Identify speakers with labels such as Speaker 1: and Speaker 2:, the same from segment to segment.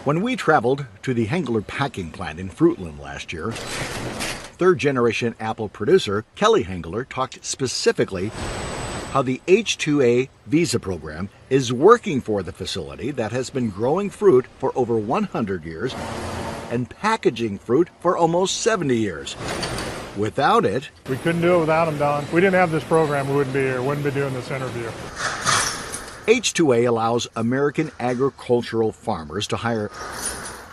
Speaker 1: When we traveled to the Hengler packing plant in Fruitland last year, third-generation apple producer Kelly Hengler talked specifically how the H-2A visa program is working for the facility that has been growing fruit for over 100 years and packaging fruit for almost 70 years. Without it,
Speaker 2: we couldn't do it without them, Don. If we didn't have this program, we wouldn't be here, wouldn't be doing this interview.
Speaker 1: H-2A allows American agricultural farmers to hire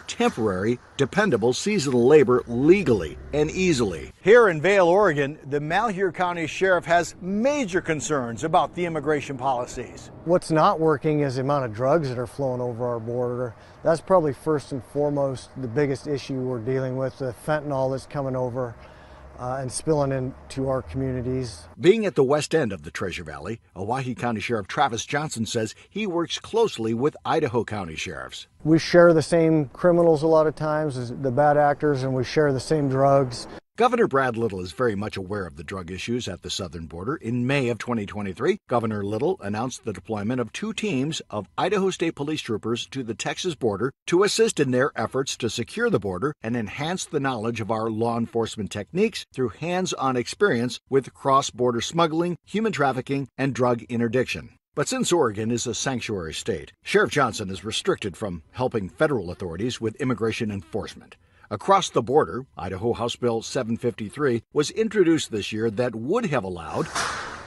Speaker 1: temporary, dependable seasonal labor legally and easily. Here in Vail, Oregon, the Malheur County Sheriff has major concerns about the immigration policies.
Speaker 3: What's not working is the amount of drugs that are flowing over our border. That's probably first and foremost the biggest issue we're dealing with, the fentanyl that's coming over and spilling into our communities.
Speaker 1: Being at the west end of the Treasure Valley, Owyhee County Sheriff Travis Johnson says he works closely with Idaho County sheriffs.
Speaker 3: We share the same criminals a lot of times as the bad actors, and we share the same drugs.
Speaker 1: Governor Brad Little is very much aware of the drug issues at the southern border. In May of 2023, Governor Little announced the deployment of 2 teams of Idaho State Police troopers to the Texas border to assist in their efforts to secure the border and enhance the knowledge of our law enforcement techniques through hands-on experience with cross-border smuggling, human trafficking, and drug interdiction. But since Oregon is a sanctuary state, Sheriff Johnson is restricted from helping federal authorities with immigration enforcement. Across the border, Idaho House Bill 753 was introduced this year that would have allowed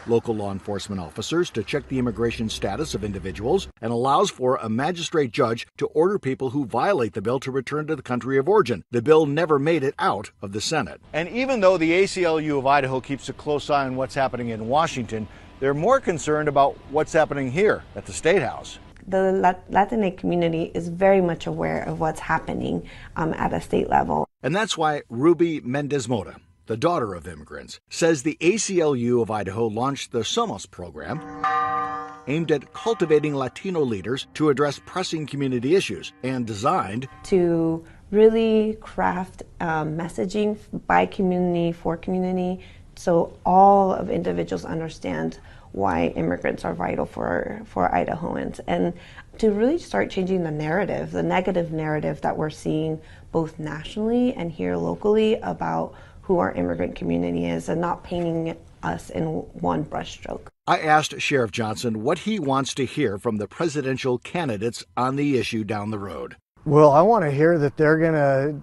Speaker 1: local law enforcement officers to check the immigration status of individuals and allows for a magistrate judge to order people who violate the bill to return to the country of origin. The bill never made it out of the Senate. And even though the ACLU of Idaho keeps a close eye on what's happening in Washington, they're more concerned about what's happening here at the State House.
Speaker 4: The Latinx community is very much aware of what's happening at a state level.
Speaker 1: And that's why Ruby Mendez-Mota, the daughter of immigrants, says the ACLU of Idaho launched the SOMOS program aimed at cultivating Latino leaders to address pressing community issues and designed
Speaker 4: to really craft messaging by community, for community, so all of individuals understand why immigrants are vital for Idahoans, and to really start changing the narrative, the negative narrative that we're seeing both nationally and here locally about who our immigrant community is, and not painting us in one brushstroke.
Speaker 1: I asked Sheriff Johnson what he wants to hear from the presidential candidates on the issue down the road.
Speaker 3: Well, I want to hear that they're going to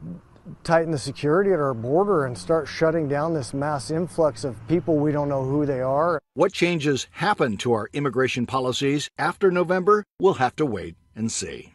Speaker 3: tighten the security at our border and start shutting down this mass influx of people we don't know who they are.
Speaker 1: What changes happen to our immigration policies after November? We'll have to wait and see.